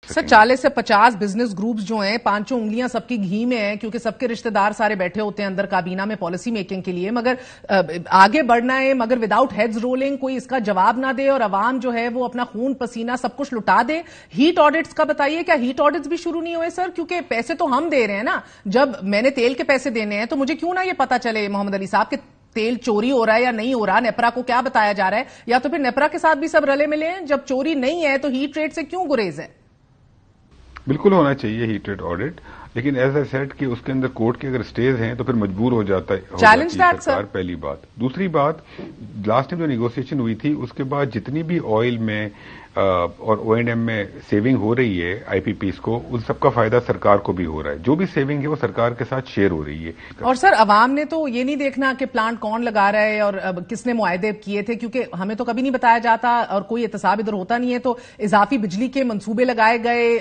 سر 40 سے 50 business groups جو ہیں، پانچوں انگلیاں سب کی گھی میں ہیں، کیونکہ سب کے رشتہ دار سارے بیٹھے ہوتے ہیں اندر کابینہ میں پالیسی میکنگ کے لیے، مگر آگے بڑھنا ہے، مگر وداؤٹ ہیڈز رولنگ کوئی اس کا جواب نہ دے اور عوام جو ہے وہ اپنا خون پسینہ سب کچھ لٹا دے. ہیٹ آڈٹس کا بتائیے، کیا ہیٹ آڈٹس بھی شروع نہیں ہوئے سر؟ کیونکہ پیسے تو ہم دے رہے ہیں نا، جب میں نے تیل کے پیسے دینے ہیں تو مجھے کیوں نہ یہ پتا چلے محمد علی صاحب کہ تیل چوری ہو رہا ہے یا نہیں ہو رہا، نیپرا کو کیا بتایا جا رہا ہے، یا تو پھر نیپرا کے ساتھ بھی سب رلے ملے ہیں؟ جب چوری نہیں ہے تو ہیٹ ریٹ سے کیوں گریز ہے؟ بالکل ہونا چاہیے ہیٹ ریٹ آڈٹ، لیکن ایز اے سیٹ کہ اس کے اندر کورٹ کے اگر سٹیز ہیں تو پھر مجبور ہو جاتا ہے سرکار. پہلی بات. دوسری بات، لاسٹ ٹائم جو نیگوسیشن ہوئی تھی اس کے بعد جتنی بھی آئل میں اور او اینڈ ایم میں سیونگ ہو رہی ہے آئی پی پیز کو، ان سب کا فائدہ سرکار کو بھی ہو رہا ہے. جو بھی سیونگ ہے وہ سرکار کے ساتھ شیئر ہو رہی ہے. اور سر عوام نے تو یہ نہیں دیکھنا کہ پلانٹ کون لگا رہا ہے اور کس نے معاہدے کیے تھے، کیونکہ ہمیں تو کبھی نہیں بتایا جاتا اور کوئی احتساب ادھر ہوتا نہیں ہے. تو اضافی بجلی کے منصوبے لگائے گئے،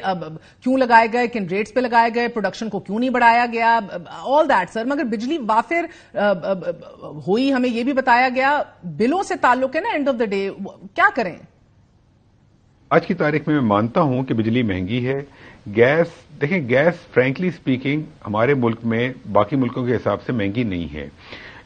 کیوں لگائے گئے، کن ریٹس پہ لگائے گئے، پروڈکشن کو کیوں نہیں بڑھایا گیا، آل دیٹ سر. مگر بجلی وافر ہوئی، ہمیں یہ بھی بتایا گیا. بلوں سے تعلق ہے نا، اینڈ آف دا ڈے کیا کریں؟ آج کی تاریخ میں مانتا ہوں کہ بجلی مہنگی ہے. گیس دیکھیں، گیس فرینکلی سپیکنگ ہمارے ملک میں باقی ملکوں کے حساب سے مہنگی نہیں ہے.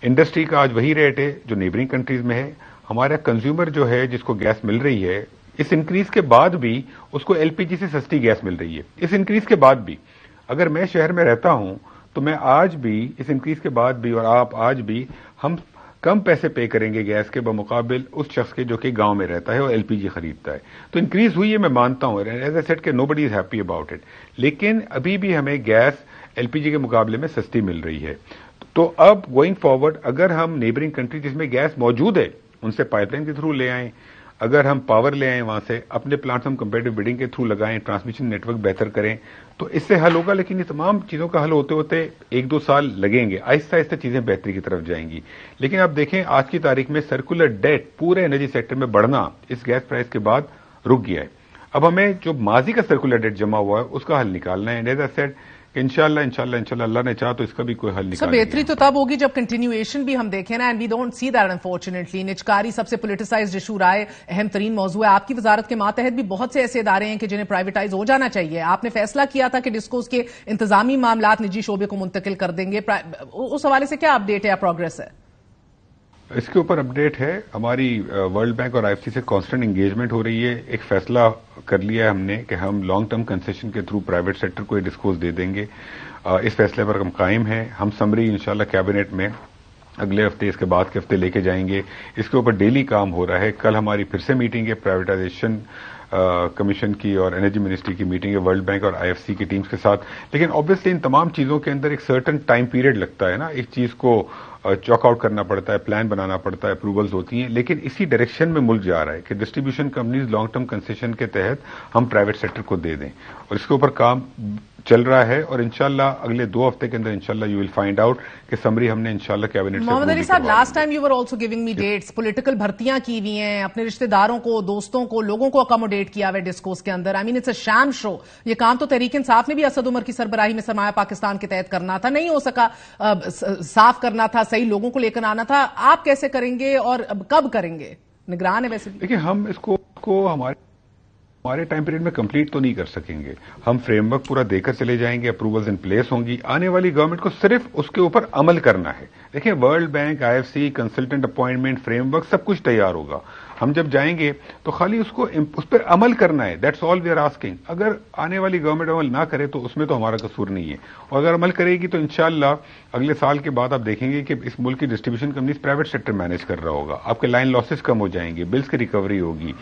انڈسٹری کا آج وہی ریٹ ہے جو نیبرنگ کنٹریز میں ہے. ہمارا کنزیومر جو ہے جس کو گیس مل رہی ہے، اس انکریز کے بعد بھی اس کو ایل پی جی سے سستی گیس مل رہی ہے. اس انکریز کے بعد بھی اگر میں شہر میں رہتا ہوں تو میں آج بھی اس انکریز کے بعد بھی، اور آپ آج بھی، ہم کم پیسے پے کریں گے گیس کے بمقابل اس شخص کے جو کہ گاؤں میں رہتا ہے اور ایل پی جی خریدتا ہے. تو انکریز ہوئی ہے، میں مانتا ہوں، ایز اے سیٹ کہ نو بڈی از ہیپی اباؤٹ اٹ. لیکن ابھی بھی ہمیں گیس ایل پی جی کے مقابلے میں سستی مل رہی ہے. تو اب گوئنگ فارورڈ اگر ہم نیبرنگ کنٹری جس میں گیس موجود ہے ان سے پائپ لائن کے تھرو لے آئیں، اگر ہم پاور لے آئیں وہاں سے، اپنے پلانٹس ہم کمپیٹیو بڈنگ کے تھرو لگائیں، ٹرانسمیشن نیٹ ورک بہتر کریں، تو اس سے حل ہوگا. لیکن یہ تمام چیزوں کا حل ہوتے ہوتے 1-2 سال لگیں گے. آہستہ آہستہ چیزیں بہتری کی طرف جائیں گی. لیکن آپ دیکھیں آج کی تاریخ میں سرکولر ڈیٹ پورے انرجی سیکٹر میں بڑھنا اس گیس پرائز کے بعد رک گیا ہے. اب ہمیں جو ماضی کا سرکولر ڈیٹ جمع ہوا ہے اس کا حل نکالنا ہے. ایز اے سیٹ کہ انشاءاللہ اللہ نے چاہا تو اس کا بھی کوئی حل نکالنا ہے. بہتری تو تب ہوگی جب کنٹینیویشن بھی ہم دیکھیں نا، and we don't see that unfortunately. نجکاری سب سے پولیٹیسائزڈ ایشو رہا ہے، اہم ترین موضوع ہے. آپ کی وزارت کے ماتحت بھی بہت سے ایسے ادارے ہیں کہ جنہیں پرائیویٹائز ہو جانا چاہیے. آپ نے فیصلہ کیا تھا کہ ڈسکوز کے انتظامی معاملات نجی شعبے کو منتقل کر دیں گے. اس حوالے سے کیا اپڈیٹ ہے یا پروگرس ہے؟ اس کے اوپر اپڈیٹ ہے، ہماری ورلڈ بینک اور آئی ایف سی سے کانسٹنٹ انگیجمنٹ ہو رہی ہے. ایک فیصلہ کر لیا ہے ہم نے کہ ہم لانگ ٹرم کنسیشن کے تھرو پرائیویٹ سیکٹر کو یہ ڈسکوز دے دیں گے. اس فیصلے پر ہم قائم ہیں. ہم سمری انشاءاللہ کیبنٹ میں اگلے ہفتے، اس کے بعد کے ہفتے لے کے جائیں گے. اس کے اوپر ڈیلی کام ہو رہا ہے. کل ہماری پھر سے میٹنگ ہے پرائیویٹائزیشن کمیشن کی اور انرجی منسٹری کی میٹنگ ہے ورلڈ بینک اور آئی ایف سی کی ٹیمز کے ساتھ. لیکن آبویسلی ان تمام چیزوں کے اندر ایک سرٹن ٹائم پیریڈ لگتا ہے نا. ایک چیز کو چاک آؤٹ کرنا پڑتا ہے، پلان بنانا پڑتا ہے، اپروولز ہوتی ہیں. لیکن اسی ڈائریکشن میں ملک جا رہا ہے کہ distribution companies long term concession کے تحت ہم پرائیویٹ سیکٹر کو دے دیں، اور اس کے اوپر کام چل رہا ہے. اور انشاءاللہ اگلے 2 ہفتے کے اندر انشاءاللہ یو ول فائنڈ آؤٹ کہ سمری ہم نے انشاءاللہ کیبنٹ سے. محمد علی صاحب، last time you were also giving me dates. Political بھرتیاں کی ہوئی ہیں، اپنے رشتہ داروں کو، دوستوں کو، لوگوں کو اکاموڈیٹ کیا ہوا ہے ڈسکورس کے اندر. اٹس اے شام شو. یہ کام تو تحریک انصاف نے بھی اسد عمر کی سربراہی میں سرمایہ پاکستان کے تحت کرنا تھا، نہیں ہو سکا. صاف کرنا تھا، صحیح لوگوں کو لے کر آنا تھا. آپ کیسے کریں گے اور کب کریں گے؟ نگران ہے ویسے بھی. دیکھیں، ہم اس کو ہمارے ٹائم پیریڈ میں کمپلیٹ تو نہیں کر سکیں گے. ہم فریم ورک پورا دے کر چلے جائیں گے، اپروولز ان پلیس ہوں گی. آنے والی گورنمنٹ کو صرف اس کے اوپر عمل کرنا ہے. دیکھیں، World Bank, I F C, consultant appointment, framework سب کچھ تیار ہوگا. ہم جب جائیں گے تو خالی اس پر عمل کرنا ہے. That's all we are asking. اگر آنے والی گورنمنٹ عمل نہ کرے تو اس میں تو ہمارا قصور نہیں ہے. اور اگر عمل کرے گی تو انشاءاللہ اگلے سال کے بعد آپ دیکھیں گے کہ اس ملک کی distribution companies private sector manage کر رہا ہوگا. آپ کے لائن لاسز کم ہو جائیں گے، بلز کی ریکوری ہوگی.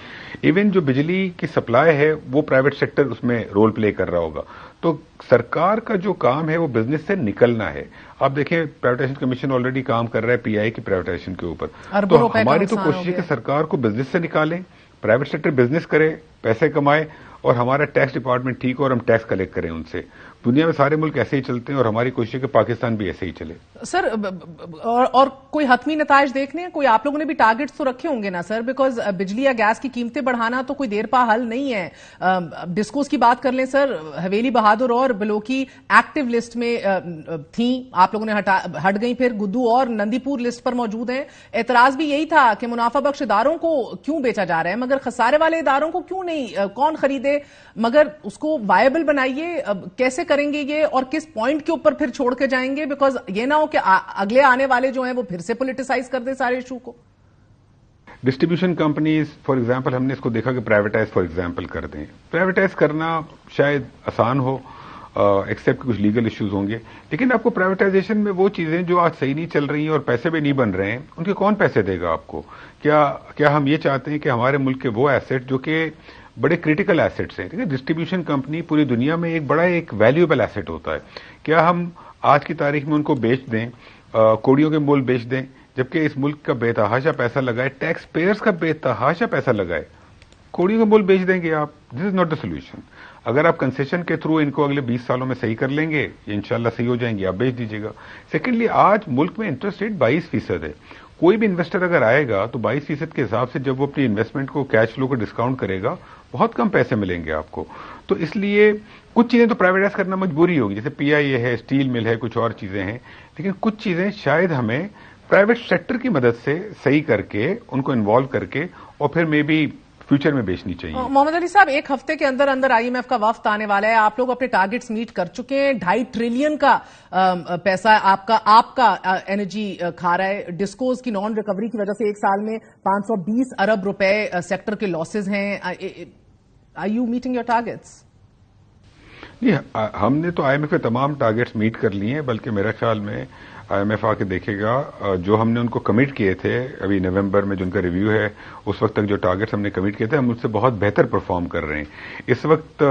ایون جو بجلی کی سپلائی ہے وہ پرائیویٹ سیکٹر اس میں رول پلے کر رہا ہوگا. تو سرکار کا جو کام ہے وہ بزنس سے نکلنا ہے. آپ دیکھیں، پرائیویٹائزیشن کمیشن آلریڈی کام کر رہا ہے پی آئی کی پرائیویٹائزیشن کے اوپر. تو ہماری تو کوشش ہے کہ سرکار کو بزنس سے نکالیں، پرائیویٹ سیکٹر بزنس کرے، پیسے کمائے، اور ہمارا ٹیکس ڈپارٹمنٹ ٹھیک ہو اور ہم ٹیکس کلیکٹ کریں ان سے. دنیا میں سارے ملک ایسے ہی چلتے ہیں اور ہماری کوشش ہے کہ پاکستان بھی ایسے ہی چلے. سر، اور کوئی حتمی نتائج دیکھنے ہیں؟ کوئی آپ لوگوں نے بھی ٹارگٹس تو رکھے ہوں گے نا سر؟ بیکاز بجلی یا گیس کی قیمتیں بڑھانا تو کوئی دیر پا حل نہیں ہے. ڈسکوز کی بات کر لیں سر، حویلی بہادر اور بلوکی ایکٹیو لسٹ میں تھیں، آپ لوگوں نے ہٹ گئیں. پھر گدو اور نندی پور لسٹ پر موجود ہیں. اعتراض بھی یہی تھا کہ منافع بخش اداروں کو کیوں بیچا جا رہا ہے، مگر خسارے والے اداروں کو کیوں نہیں؟ کون خریدے دے مگر اس کو وائبل بنائیے. کیسے کریں گے یہ اور کس پوائنٹ کے اوپر پھر چھوڑ کے جائیں گے؟ بیکاز یہ نہ ہو کہ اگلے آنے والے جو ہیں وہ پھر سے پولیٹیسائز کر دیں سارے ایشو کو. ڈسٹریبیوشن کمپنیز فار ایگزامپل ہم نے اس کو دیکھا کہ پرائیویٹائز فار ایگزامپل کر دیں. پرائیویٹائز کرنا شاید آسان ہو ایکسپٹ کچھ لیگل ایشوز ہوں گے, لیکن آپ کو پرائیویٹائزیشن میں وہ چیزیں جو آج صحیح نہیں چل رہی ہیں اور پیسے بھی نہیں بن رہے ہیں ان کے کون پیسے دے گا آپ کو؟ کیا ہم یہ چاہتے ہیں کہ ہمارے ملک کے وہ ایسٹ جو کہ بڑے کریٹیکل ایسٹس ہیں, ڈسٹریبیوشن کمپنی پوری دنیا میں ایک ویلیوبل ایسٹ ہوتا ہے, کیا ہم آج کی تاریخ میں ان کو بیچ دیں, کوڑیوں کے مول بیچ دیں, جبکہ اس ملک کا بے تحاشا پیسہ لگائے, ٹیکس پیئرز کا بے تحاشا پیسہ لگائے, کوڑیوں کے مول بیچ دیں گے آپ؟ دس از ناٹ دا سولوشن. اگر آپ کنسیشن کے تھرو ان کو اگلے 20 سالوں میں صحیح کر لیں گے, یہ انشاءاللہ صحیح ہو جائیں گے, آپ بیچ دیجیے گا. سیکنڈلی, آج ملک میں انٹرسٹ ریٹ 22% ہے. کوئی بھی انویسٹر اگر آئے گا تو 22% کے حساب سے جب وہ اپنی انویسٹمنٹ کو کیش فلو کو ڈسکاؤنٹ کرے گا, بہت کم پیسے ملیں گے آپ کو. تو اس لیے کچھ چیزیں تو پرائیویٹائز کرنا مجبوری ہوگی, جیسے پی آئی اے ہے, اسٹیل مل ہے, کچھ اور چیزیں ہیں, لیکن کچھ چیزیں شاید ہمیں پرائیویٹ سیکٹر کی مدد سے صحیح کر کے ان کو انوالو کر کے اور پھر مے بی فیوچر میں بیچنی چاہیے. محمد علی صاحب, ایک ہفتے کے اندر اندر آئی ایم ایف کا وفد آنے والا ہے. آپ لوگ اپنے ٹارگٹس میٹ کر چکے ہیں. 2.5 ٹریلین کا پیسہ آپ کا انرجی کھا رہا ہے. ڈسکوز کی نان ریکوری کی وجہ سے ایک سال میں 520 ارب روپے سیکٹر کے لاسز ہیں. Are you meeting your targets? ہم نے تو آئی ایم ایف کے تمام ٹارگٹس میٹ کر لیے ہیں, بلکہ میرے خیال میں آئی ایم ایف آ کے دیکھے گا جو ہم نے ان کو کمٹ کیے تھے ابھی نومبر میں جو ان کا ریویو ہے, اس وقت تک جو ٹارگٹس ہم نے کمٹ کیے تھے ہم اس سے بہت بہتر پرفارم کر رہے ہیں. اس وقت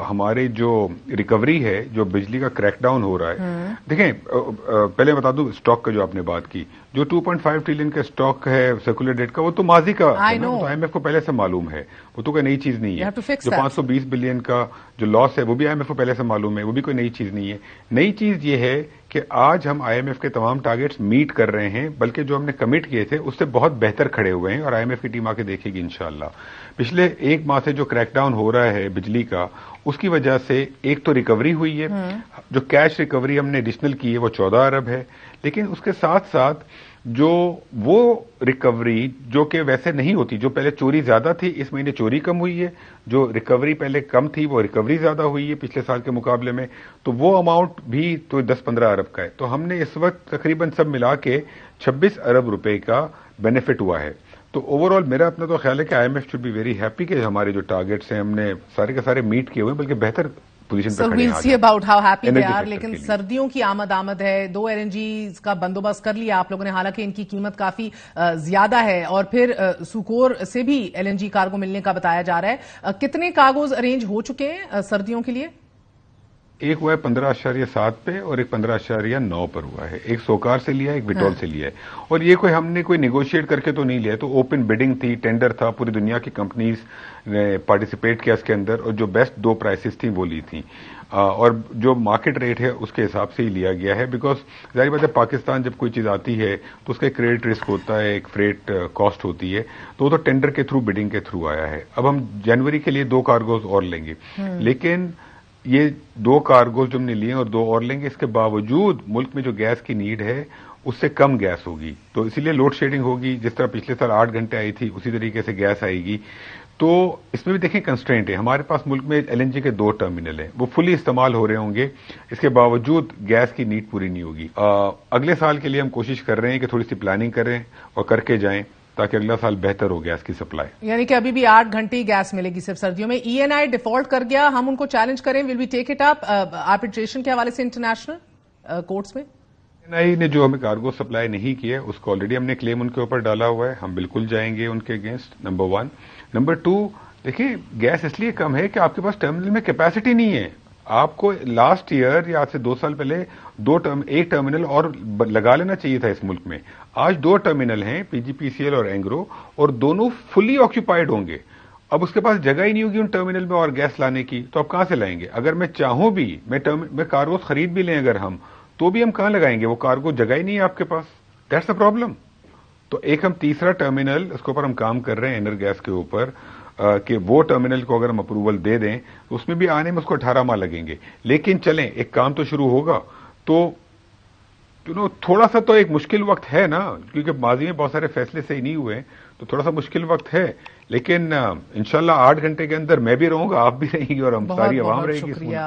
ہماری جو ریکوری ہے, جو بجلی کا کریک ڈاؤن ہو رہا ہے, دیکھیں پہلے بتا دوں اسٹاک کا جو آپ نے بات کی, جو 2.5 ٹریلین کا اسٹاک ہے سرکولر ڈیٹ کا, وہ تو ماضی کا تو آئی ایم ایف کو پہلے سے معلوم ہے, وہ تو کوئی نئی چیز نہیں ہے. جو 520 بلین کا جو لاس ہے وہ بھی آئی ایم ایف کو پہلے سے معلوم ہے, وہ بھی کوئی نئی چیز نہیں ہے. نئی چیز یہ ہے کہ آج ہم آئی ایم ایف کے تمام ٹارگٹس میٹ کر رہے ہیں, بلکہ جو ہم نے کمٹ کیے تھے اس سے بہت بہتر کھڑے ہوئے ہیں, اور آئی ایم ایف کی ٹیم آ کے دیکھے گی انشاءاللہ. پچھلے ایک ماہ سے جو کریک ڈاؤن ہو رہا ہے بجلی کا, اس کی وجہ سے ایک تو ریکوری ہوئی ہے, جو کیش ریکوری ہم نے ایڈیشنل کی ہے وہ 14 ارب ہے, لیکن اس کے ساتھ ساتھ جو وہ ریکوری جو کہ ویسے نہیں ہوتی, جو پہلے چوری زیادہ تھی اس مہینے چوری کم ہوئی ہے, جو ریکوری پہلے کم تھی وہ ریکوری زیادہ ہوئی ہے پچھلے سال کے مقابلے میں, تو وہ اماؤنٹ بھی تو 10-15 ارب کا ہے. تو ہم نے اس وقت تقریباً سب ملا کے 26 ارب روپے کا بینیفٹ ہوا ہے. تو اوور آل میرا اپنا تو خیال ہے کہ I M F should be very happy کہ ہمارے جو ٹارگٹس ہیں ہم نے سارے کے سارے میٹ کیے ہوئے, بلکہ بہتر پوزیشن پہ کھڑے ہیں about how happy they are. لیکن سردیوں کی آمد ہے, 2 LNGs کا بندوبست کر لیا آپ لوگوں نے, حالانکہ ان کی قیمت کافی زیادہ ہے, اور پھر سوکور سے بھی LNG کارگو ملنے کا بتایا جا رہا ہے. کتنے کارگوز ارینج ہو چکے ہیں سردیوں کے لیے؟ ایک ہوا ہے 15.7 پہ اور ایک 15.9 پر ہوا ہے. ایک سوکار سے لیا ہے, ایک بٹول سے لیا ہے, اور یہ کوئی ہم نے کوئی نیگوشیٹ کر کے تو نہیں لیا, تو اوپن بیڈنگ تھی, ٹینڈر تھا, پوری دنیا کی کمپنیز نے پارٹیسپیٹ کیا اس کے اندر, اور جو بیسٹ 2 پرائسز تھیں وہ لی تھیں, اور جو مارکیٹ ریٹ ہے اس کے حساب سے ہی لیا گیا ہے. بیکاز ظاہر بات ہے پاکستان جب کوئی چیز آتی ہے تو اس کا ایک کریڈٹ رسک ہوتا ہے, ایک فریٹ کاسٹ ہوتی ہے, تو وہ تو ٹینڈر کے تھرو بیڈنگ کے تھرو آیا ہے. اب ہم جنوری کے لیے 2 کارگوز اور لیں گے, لیکن یہ 2 کارگوز جو ہم نے لیے اور 2 اور لیں گے, اس کے باوجود ملک میں جو گیس کی نیڈ ہے اس سے کم گیس ہوگی, تو اسی لیے لوڈ شیڈنگ ہوگی. جس طرح پچھلے سال 8 گھنٹے آئی تھی اسی طریقے سے گیس آئے گی. تو اس میں بھی دیکھیں کنسٹرینٹ ہے, ہمارے پاس ملک میں LNG کے 2 ٹرمینل ہیں, وہ فلی استعمال ہو رہے ہوں گے, اس کے باوجود گیس کی نیڈ پوری نہیں ہوگی. اگلے سال کے لیے ہم کوشش کر رہے ہیں کہ تھوڑی سی پلاننگ کریں اور کر کے جائیں تاکہ اگلا سال بہتر ہو گیس کی سپلائی. یعنی کہ ابھی بھی 8 گھنٹے گیس ملے گی صرف سردیوں میں. ENI ڈیفالٹ کر گیا, ہم ان کو چیلنج کریں, ول وی ٹیک اٹ اپ آربیٹریشن کے حوالے سے انٹرنیشنل کورٹس میں؟ ENI نے جو ہمیں کارگو سپلائی نہیں کی ہے اس کو آلریڈی ہم نے کلیم ان کے اوپر ڈالا ہوا ہے, ہم بالکل جائیں گے ان کے اگینسٹ. نمبر 1. نمبر 2, دیکھیں گیس اس لیے کم ہے کہ آپ کے پاس ٹرمینل میں کیپیسٹی نہیں ہے. آپ کو لاسٹ ایئر یا آج سے 2 سال پہلے ایک ٹرمینل اور لگا لینا چاہیے تھا اس ملک میں. آج 2 ٹرمینل ہیں, PGPCL اور اینگرو, اور دونوں فلی آکوپائڈ ہوں گے. اب اس کے پاس جگہ ہی نہیں ہوگی ان ٹرمینل میں اور گیس لانے کی, تو آپ کہاں سے لائیں گے؟ اگر میں چاہوں بھی میں کارگوز خرید بھی لیں اگر ہم, تو بھی ہم کہاں لگائیں گے؟ وہ کارگو جگہ ہی نہیں ہے آپ کے پاس. That's a problem. تو ایک ہم تیسرا ٹرمینل اس کے اوپر ہم کام کر رہے ہیں انر گیس کے اوپر, کہ وہ ٹرمینل کو اگر ہم اپروول دے دیں تو اس میں بھی آنے میں اس کو 18 ماہ لگیں گے. لیکن چلیں ایک کام تو شروع ہوگا, تو تھوڑا سا تو ایک مشکل وقت ہے نا، کیونکہ ماضی میں بہت سارے فیصلے صحیح نہیں ہوئے، تو تھوڑا سا مشکل وقت ہے، لیکن انشاءاللہ 8 گھنٹے کے اندر میں بھی رہوں گا، آپ بھی رہیں گی اور ہم ساری عوام رہے گی اس ملک میں۔